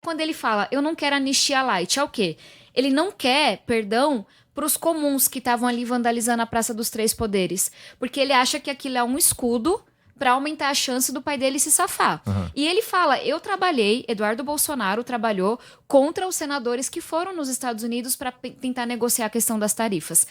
quando ele fala, eu não quero anistia light, é o quê? Ele não quer perdão para os comuns que estavam ali vandalizando a Praça dos Três Poderes. Porque ele acha que aquilo é um escudo para aumentar a chance do pai dele se safar. E ele fala, Eduardo Bolsonaro trabalhou contra os senadores que foram nos Estados Unidos para tentar negociar a questão das tarifas.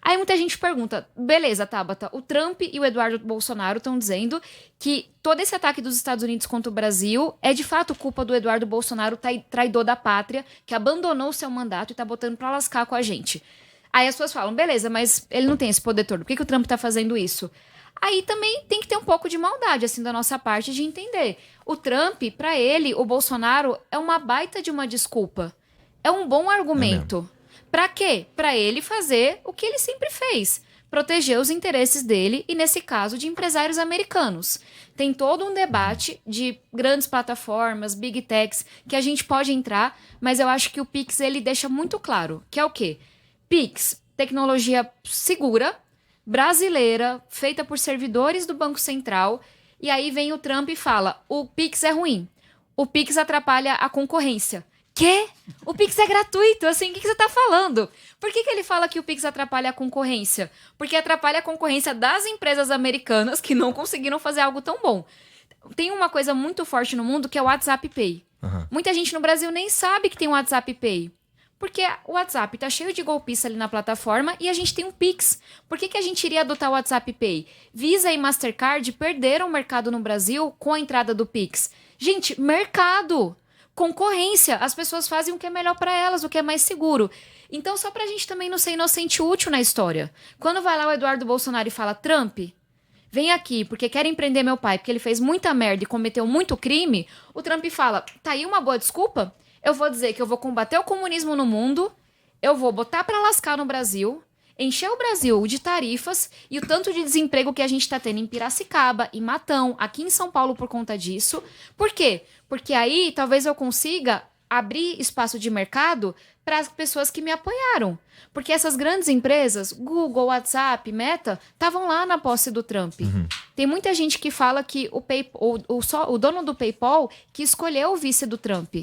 Aí muita gente pergunta, beleza, Tabata, o Trump e o Eduardo Bolsonaro estão dizendo que todo esse ataque dos Estados Unidos contra o Brasil é de fato culpa do Eduardo Bolsonaro, traidor da pátria, que abandonou o seu mandato e tá botando pra lascar com a gente. Aí as pessoas falam, beleza, mas ele não tem esse poder todo, por que o Trump tá fazendo isso? Aí também tem que ter um pouco de maldade, assim, da nossa parte, de entender. O Trump, pra ele, o Bolsonaro, é uma baita de uma desculpa. É um bom argumento. Pra quê? Pra ele fazer o que ele sempre fez. Proteger os interesses dele e, nesse caso, de empresários americanos. Tem todo um debate de grandes plataformas, big techs, que a gente pode entrar, mas eu acho que o Pix, ele deixa muito claro, que é o quê? Pix, tecnologia segura, brasileira, feita por servidores do Banco Central, e aí vem o Trump e fala, o Pix é ruim, o Pix atrapalha a concorrência. Quê? O Pix é gratuito, assim, o que você tá falando? Por que ele fala que o Pix atrapalha a concorrência? Porque atrapalha a concorrência das empresas americanas que não conseguiram fazer algo tão bom. Tem uma coisa muito forte no mundo que é o WhatsApp Pay. Muita gente no Brasil nem sabe que tem o WhatsApp Pay. Porque o WhatsApp tá cheio de golpista ali na plataforma e a gente tem um Pix. Por que a gente iria adotar o WhatsApp Pay? Visa e Mastercard perderam o mercado no Brasil com a entrada do Pix. Gente, mercado! Concorrência, as pessoas fazem o que é melhor para elas, o que é mais seguro. Então, só pra gente também não ser inocente e útil na história. Quando vai lá o Eduardo Bolsonaro e fala, Trump, vem aqui porque querem prender meu pai porque ele fez muita merda e cometeu muito crime, o Trump fala, tá aí uma boa desculpa? Eu vou dizer que eu vou combater o comunismo no mundo, eu vou botar pra lascar no Brasil, encher o Brasil de tarifas e o tanto de desemprego que a gente tá tendo em Piracicaba, em Matão, aqui em São Paulo por conta disso. Por quê? Porque aí talvez eu consiga abrir espaço de mercado para as pessoas que me apoiaram. Porque essas grandes empresas, Google, WhatsApp, Meta, estavam lá na posse do Trump. Tem muita gente que fala que o dono do PayPal que escolheu o vice do Trump.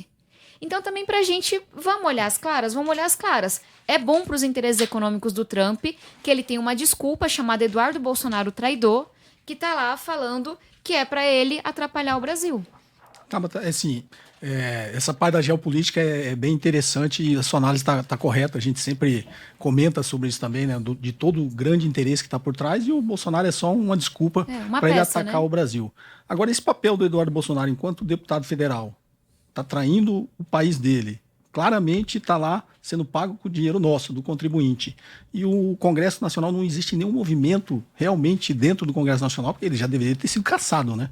Então também pra gente, vamos olhar as claras. É bom pros interesses econômicos do Trump que ele tem uma desculpa chamada Eduardo Bolsonaro traidor, que tá lá falando que é pra ele atrapalhar o Brasil. Tá, mas assim, essa parte da geopolítica é bem interessante e a sua análise está correta. A gente sempre comenta sobre isso também, né? De todo o grande interesse que está por trás, e o Bolsonaro é só uma desculpa para ele atacar, né, o Brasil. Agora, esse papel do Eduardo Bolsonaro enquanto deputado federal está traindo o país dele. Claramente está lá sendo pago com o dinheiro nosso, do contribuinte. E o Congresso Nacional, não existe nenhum movimento realmente dentro do Congresso Nacional, porque ele já deveria ter sido cassado, né?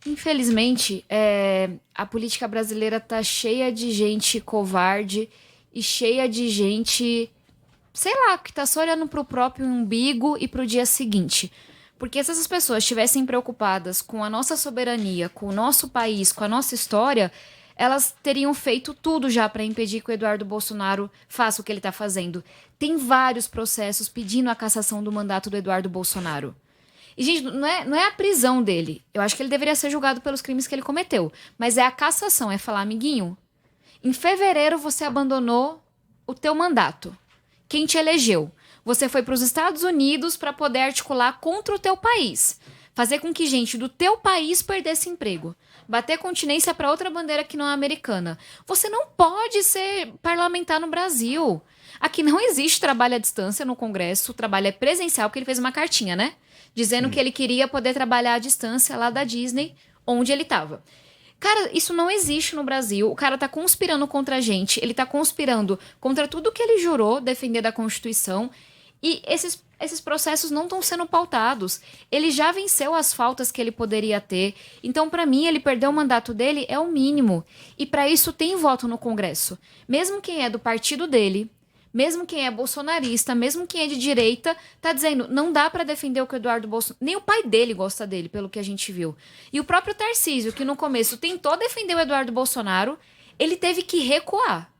Infelizmente, a política brasileira tá cheia de gente covarde e cheia de gente, sei lá, que tá só olhando pro próprio umbigo e pro dia seguinte. Porque se essas pessoas estivessem preocupadas com a nossa soberania, com o nosso país, com a nossa história, elas teriam feito tudo já para impedir que o Eduardo Bolsonaro faça o que ele tá fazendo. Tem vários processos pedindo a cassação do mandato do Eduardo Bolsonaro. E, gente, não é a prisão dele. Eu acho que ele deveria ser julgado pelos crimes que ele cometeu. Mas é a cassação, é falar, amiguinho, em fevereiro você abandonou o teu mandato. Quem te elegeu? Você foi para os Estados Unidos para poder articular contra o teu país. Fazer com que gente do teu país perdesse emprego. Bater continência para outra bandeira que não é americana. Você não pode ser parlamentar no Brasil. Aqui não existe trabalho à distância no Congresso. O trabalho é presencial, porque ele fez uma cartinha, né? Dizendo que ele queria poder trabalhar à distância lá da Disney, onde ele estava. Cara, isso não existe no Brasil. O cara tá conspirando contra a gente. Ele tá conspirando contra tudo que ele jurou defender da Constituição. E esses processos não estão sendo pautados. Ele já venceu as faltas que ele poderia ter. Então, para mim, ele perder o mandato dele é o mínimo. E para isso tem voto no Congresso. Mesmo quem é do partido dele, mesmo quem é bolsonarista, mesmo quem é de direita, tá dizendo, não dá para defender o que o Eduardo Bolsonaro... Nem o pai dele gosta dele, pelo que a gente viu. E o próprio Tarcísio, que no começo tentou defender o Eduardo Bolsonaro, ele teve que recuar.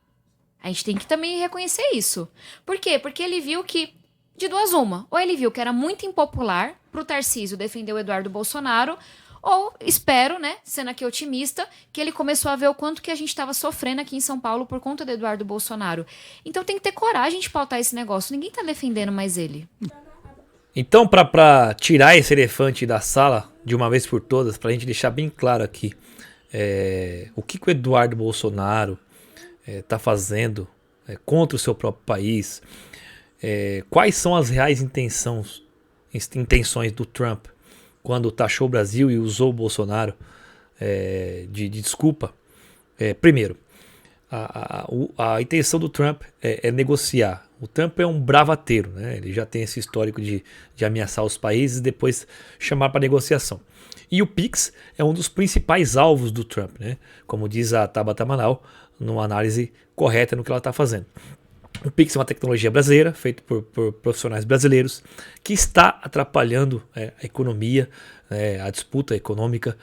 A gente tem que também reconhecer isso. Por quê? Porque ele viu que, de duas uma, ou ele viu que era muito impopular pro Tarcísio defender o Eduardo Bolsonaro, Ou espero, né, sendo aqui otimista, que ele começou a ver o quanto que a gente estava sofrendo aqui em São Paulo por conta do Eduardo Bolsonaro. Então tem que ter coragem de pautar esse negócio. Ninguém tá defendendo mais ele. Então, pra tirar esse elefante da sala de uma vez por todas, pra gente deixar bem claro aqui, o que o Eduardo Bolsonaro tá fazendo contra o seu próprio país, quais são as reais intenções do Trump quando taxou o Brasil e usou o Bolsonaro de desculpa. Primeiro, a intenção do Trump é negociar. O Trump é um bravateiro, né? Ele já tem esse histórico de ameaçar os países e depois chamar para negociação. E o Pix é um dos principais alvos do Trump, né? Como diz a Tabata Amaral, numa análise correta no que ela está fazendo. O Pix é uma tecnologia brasileira, feita por profissionais brasileiros, que está atrapalhando a economia, a disputa econômica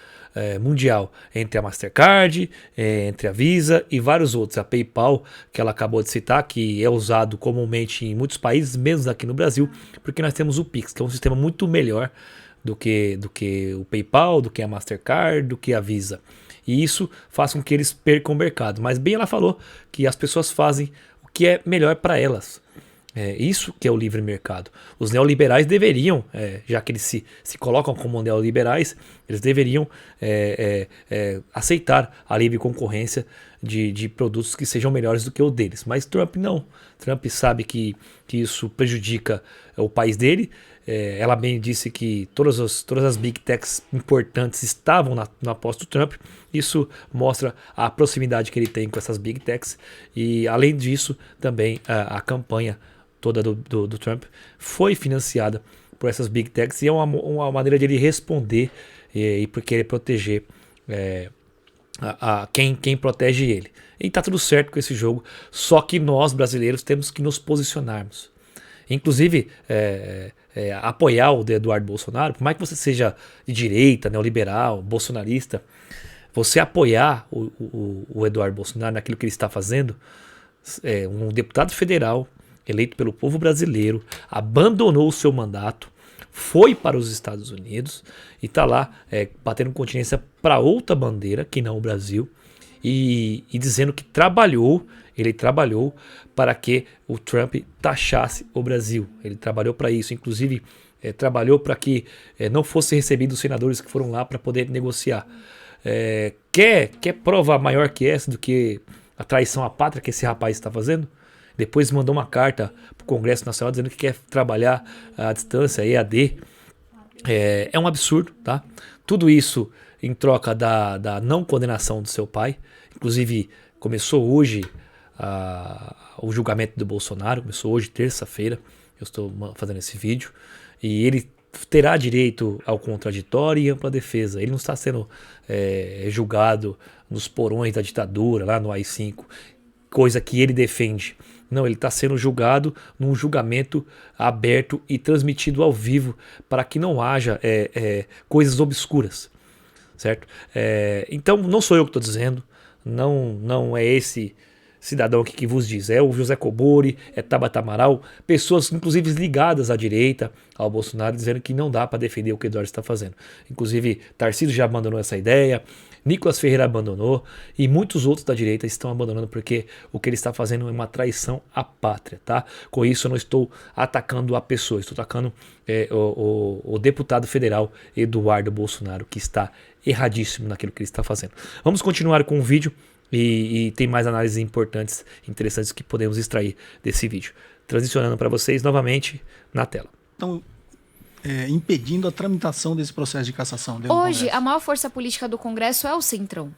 mundial entre a Mastercard, entre a Visa e vários outros. A PayPal, que ela acabou de citar, que é usado comumente em muitos países, menos aqui no Brasil, porque nós temos o Pix, que é um sistema muito melhor do que o PayPal, do que a Mastercard, do que a Visa. E isso faz com que eles percam o mercado. Mas bem ela falou que as pessoas fazem o que é melhor para elas. Isso que é o livre mercado. Os neoliberais deveriam, já que eles se colocam como neoliberais, eles deveriam aceitar a livre concorrência de produtos que sejam melhores do que o deles. Mas Trump não. Trump sabe que isso prejudica o país dele. Ela bem disse que todas as big techs importantes estavam na posse do Trump. Isso mostra a proximidade que ele tem com essas big techs. E além disso, também a campanha toda do Trump foi financiada por essas big techs. E é uma maneira de ele responder e querer proteger quem protege ele. E tá tudo certo com esse jogo. Só que nós, brasileiros, temos que nos posicionarmos. Inclusive, apoiar o Eduardo Bolsonaro, por mais que você seja de direita, neoliberal, bolsonarista, você apoiar o Eduardo Bolsonaro naquilo que ele está fazendo, um deputado federal eleito pelo povo brasileiro, abandonou o seu mandato, foi para os Estados Unidos e está lá batendo continência para outra bandeira, que não o Brasil, e dizendo que ele trabalhou para que o Trump taxasse o Brasil. Ele trabalhou para isso, inclusive trabalhou para que não fossem recebidos os senadores que foram lá para poder negociar. Quer prova maior que essa do que a traição à pátria que esse rapaz está fazendo? Depois mandou uma carta para o Congresso Nacional dizendo que quer trabalhar à distância, EAD. É um absurdo, tá? Tudo isso em troca da não condenação do seu pai. Inclusive, começou hoje o julgamento do Bolsonaro, começou hoje, terça-feira, eu estou fazendo esse vídeo, e ele terá direito ao contraditório e ampla defesa. Ele não está sendo julgado nos porões da ditadura, lá no AI-5, coisa que ele defende. Não, ele está sendo julgado num julgamento aberto e transmitido ao vivo para que não haja coisas obscuras, certo? Então, não sou eu que estou dizendo, não é esse cidadão aqui que vos diz, é o José Cobori, é Tabata Amaral, pessoas inclusive ligadas à direita, ao Bolsonaro, dizendo que não dá para defender o que o Eduardo está fazendo. Inclusive, Tarcísio já abandonou essa ideia, Nicolas Ferreira abandonou e muitos outros da direita estão abandonando porque o que ele está fazendo é uma traição à pátria, tá? Com isso eu não estou atacando a pessoa, estou atacando o deputado federal Eduardo Bolsonaro, que está erradíssimo naquilo que ele está fazendo. Vamos continuar com o vídeo e tem mais análises importantes, interessantes que podemos extrair desse vídeo. Transicionando para vocês novamente na tela. Então, impedindo a tramitação desse processo de cassação dentro do Hoje, Congresso. a maior força política do Congresso é o Centrão.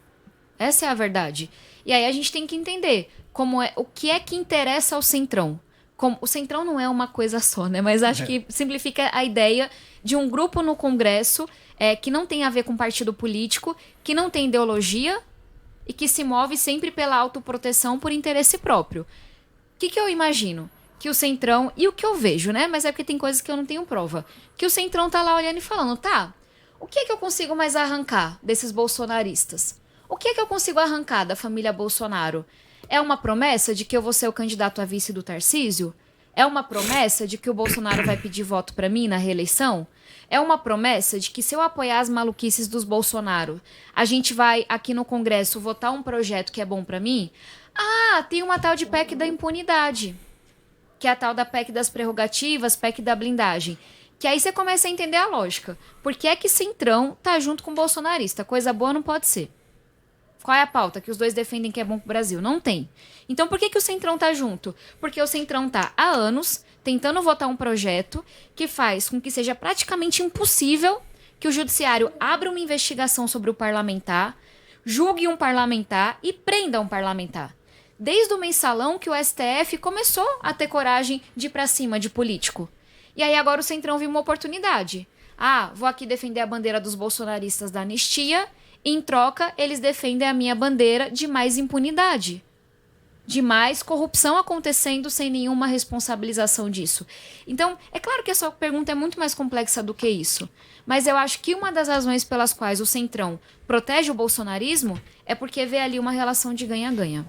Essa é a verdade. E aí a gente tem que entender o que é que interessa ao Centrão. O Centrão não é uma coisa só, né? Mas acho que simplifica a ideia de um grupo no Congresso que não tem a ver com partido político, que não tem ideologia e que se move sempre pela autoproteção por interesse próprio. O que eu imagino? Que o Centrão, e o que eu vejo, né? Mas é porque tem coisas que eu não tenho prova. Que o Centrão tá lá olhando e falando, tá, o que é que eu consigo mais arrancar desses bolsonaristas? O que é que eu consigo arrancar da família Bolsonaro? É uma promessa de que eu vou ser o candidato a vice do Tarcísio? É uma promessa de que o Bolsonaro vai pedir voto pra mim na reeleição? É uma promessa de que se eu apoiar as maluquices dos Bolsonaro, a gente vai aqui no Congresso votar um projeto que é bom pra mim? Ah, tem uma tal de PEC da impunidade, que é a tal da PEC das prerrogativas, PEC da blindagem. Que aí você começa a entender a lógica. Por que é que Centrão tá junto com o bolsonarista? Coisa boa não pode ser. Qual é a pauta que os dois defendem que é bom pro Brasil? Não tem. Então por que que o Centrão tá junto? Porque o Centrão tá há anos tentando votar um projeto que faz com que seja praticamente impossível que o judiciário abra uma investigação sobre o parlamentar, julgue um parlamentar e prenda um parlamentar. Desde o mensalão que o STF começou a ter coragem de ir pra cima de político. E aí agora o Centrão viu uma oportunidade. Ah, vou aqui defender a bandeira dos bolsonaristas da anistia, e em troca eles defendem a minha bandeira de mais impunidade. De mais corrupção acontecendo sem nenhuma responsabilização disso. Então, é claro que essa pergunta é muito mais complexa do que isso. Mas eu acho que uma das razões pelas quais o Centrão protege o bolsonarismo é porque vê ali uma relação de ganha-ganha.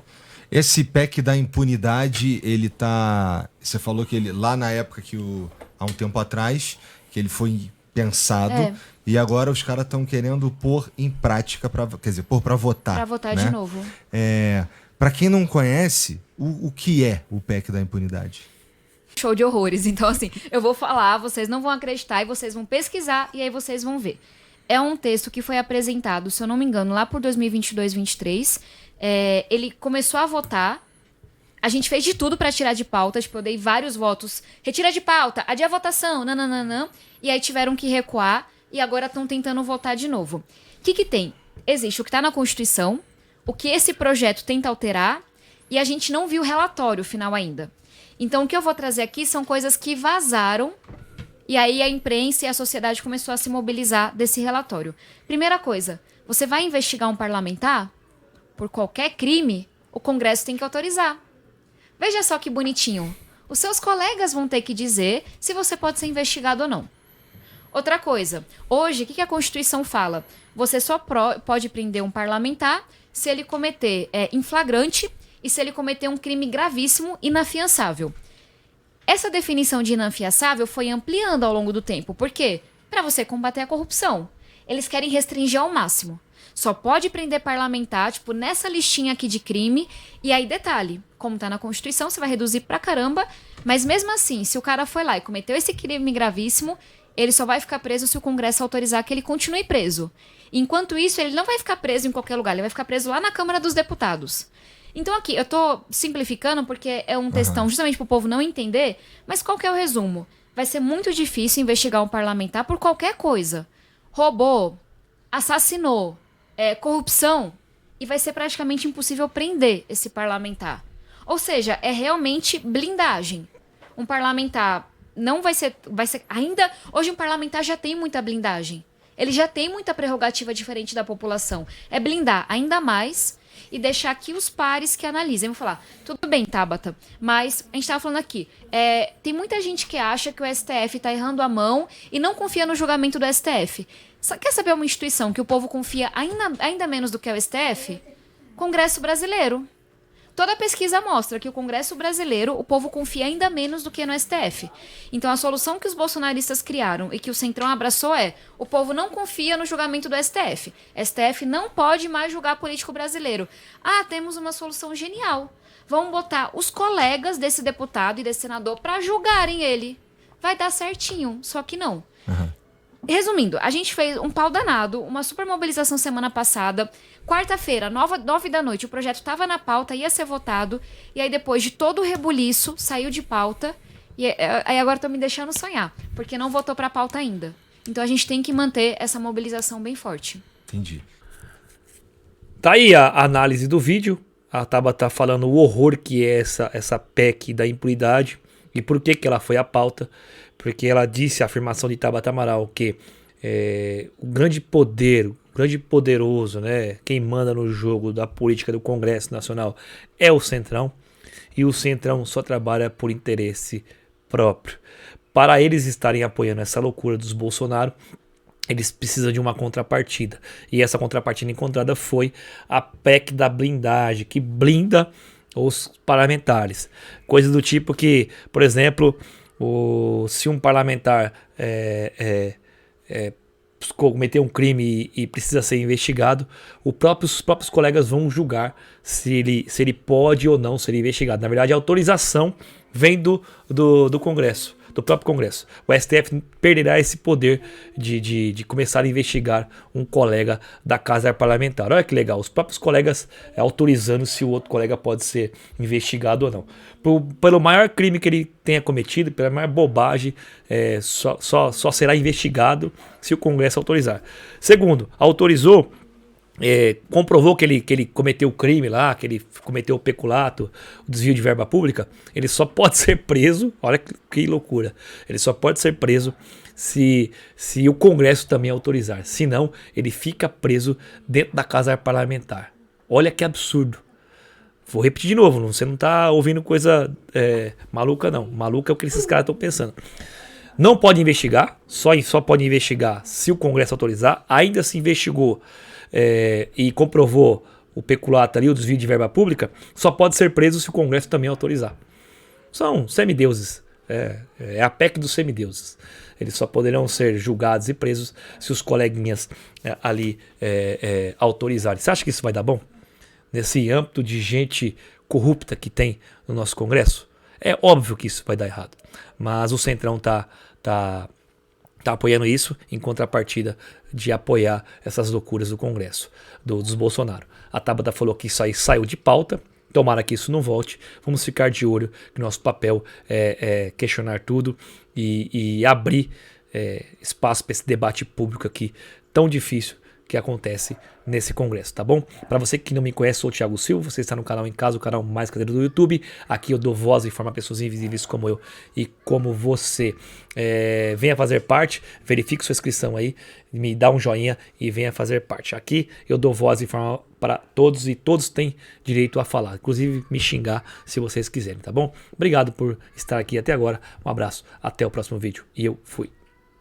Esse PEC da impunidade, ele tá... Você falou que ele, lá na época há um tempo atrás, que ele foi pensado, e agora os caras estão querendo pôr em prática, pôr para votar. Para votar, né? de novo. Para quem não conhece, o que é o PEC da impunidade? Show de horrores. Então, assim, eu vou falar, vocês não vão acreditar e vocês vão pesquisar e aí vocês vão ver. É um texto que foi apresentado, se eu não me engano, lá por 2022, 2023. Ele começou a votar. A gente fez de tudo pra tirar de pauta. Tipo, eu dei vários votos. Retira de pauta, adia a votação, nananana. E aí tiveram que recuar e agora estão tentando votar de novo. O que tem? Existe o que tá na Constituição, o que esse projeto tenta alterar, e a gente não viu o relatório final ainda. Então, o que eu vou trazer aqui são coisas que vazaram, e aí a imprensa e a sociedade começou a se mobilizar desse relatório. Primeira coisa, você vai investigar um parlamentar? Por qualquer crime, o Congresso tem que autorizar. Veja só que bonitinho. Os seus colegas vão ter que dizer se você pode ser investigado ou não. Outra coisa, hoje, o que a Constituição fala? Você só pode prender um parlamentar se ele cometer em flagrante e se ele cometer um crime gravíssimo, inafiançável. Essa definição de inafiançável foi ampliando ao longo do tempo. Por quê? Para você combater a corrupção. Eles querem restringir ao máximo. Só pode prender parlamentar, tipo, nessa listinha aqui de crime. E aí, detalhe, como tá na Constituição, você vai reduzir pra caramba. Mas mesmo assim, se o cara foi lá e cometeu esse crime gravíssimo, ele só vai ficar preso se o Congresso autorizar que ele continue preso. Enquanto isso, ele não vai ficar preso em qualquer lugar, ele vai ficar preso lá na Câmara dos Deputados. Então aqui, eu tô simplificando porque é um textão justamente pro povo não entender, mas qual que é o resumo? Vai ser muito difícil investigar um parlamentar por qualquer coisa. Roubou, assassinou, corrupção, e vai ser praticamente impossível prender esse parlamentar. Ou seja, é realmente blindagem. Um parlamentar não vai ser ainda... Hoje um parlamentar já tem muita blindagem. Ele já tem muita prerrogativa diferente da população. É blindar ainda mais e deixar que os pares que analisem. Vão falar, tudo bem, Tabata, mas a gente estava falando aqui, tem muita gente que acha que o STF está errando a mão e não confia no julgamento do STF. Quer saber uma instituição que o povo confia ainda menos do que o STF? Congresso Brasileiro. Toda pesquisa mostra que o Congresso Brasileiro, o povo confia ainda menos do que no STF. Então a solução que os bolsonaristas criaram e que o Centrão abraçou o povo não confia no julgamento do STF. STF não pode mais julgar político brasileiro. Ah, temos uma solução genial. Vamos botar os colegas desse deputado e desse senador para julgarem ele. Vai dar certinho, só que não. Resumindo, a gente fez um pau danado, uma super mobilização semana passada. Quarta-feira, 9 da noite, o projeto estava na pauta, ia ser votado. E aí, depois de todo o rebuliço, saiu de pauta. E aí agora estão me deixando sonhar, porque não votou para a pauta ainda. Então a gente tem que manter essa mobilização bem forte. Entendi. Tá aí a análise do vídeo. A Tabata falando o horror que é essa PEC da impunidade e por que ela foi à pauta. Porque ela disse, a afirmação de Tabata Amaral, que o grande poder, o grande poderoso, né, quem manda no jogo da política do Congresso Nacional é o Centrão. E o Centrão só trabalha por interesse próprio. Para eles estarem apoiando essa loucura dos Bolsonaro, eles precisam de uma contrapartida. E essa contrapartida encontrada foi a PEC da blindagem, que blinda ou os parlamentares. Coisa do tipo que, por exemplo, se um parlamentar cometer um crime e precisa ser investigado, os próprios colegas vão julgar se ele pode ou não ser investigado. Na verdade, a autorização vem do Congresso, do próprio Congresso. O STF perderá esse poder de começar a investigar um colega da Casa Parlamentar. Olha que legal, os próprios colegas autorizando se o outro colega pode ser investigado ou não. Pelo maior crime que ele tenha cometido, pela maior bobagem, só será investigado se o Congresso autorizar. Segundo, autorizou, comprovou que ele cometeu o crime lá, que ele cometeu o peculato, o desvio de verba pública, ele só pode ser preso, olha que loucura, ele só pode ser preso se o Congresso também autorizar, senão ele fica preso dentro da Casa Parlamentar. Olha que absurdo. Vou repetir de novo, você não está ouvindo coisa maluca não, maluca é o que esses caras estão pensando. Não pode investigar, só pode investigar se o Congresso autorizar. Ainda se investigou e comprovou o peculato ali, o desvio de verba pública, só pode ser preso se o Congresso também autorizar. São semideuses, é a PEC dos semideuses. Eles só poderão ser julgados e presos se os coleguinhas ali autorizarem. Você acha que isso vai dar bom? Nesse âmbito de gente corrupta que tem no nosso Congresso? É óbvio que isso vai dar errado, mas o Centrão tá apoiando isso em contrapartida de apoiar essas loucuras do Congresso, dos Bolsonaro. A Tabata falou que isso aí saiu de pauta, tomara que isso não volte, vamos ficar de olho, que nosso papel é questionar tudo e abrir espaço para esse debate público aqui tão difícil que acontece nesse congresso, tá bom? Para você que não me conhece, sou o Thiago Silva, você está no canal Em Casa, o canal mais caseiro do YouTube. Aqui eu dou voz e informo a pessoas invisíveis como eu e como você. Venha fazer parte, verifique sua inscrição aí, me dá um joinha e venha fazer parte. Aqui eu dou voz e informo para todos e todos têm direito a falar, inclusive me xingar se vocês quiserem, tá bom? Obrigado por estar aqui até agora, um abraço, até o próximo vídeo e eu fui.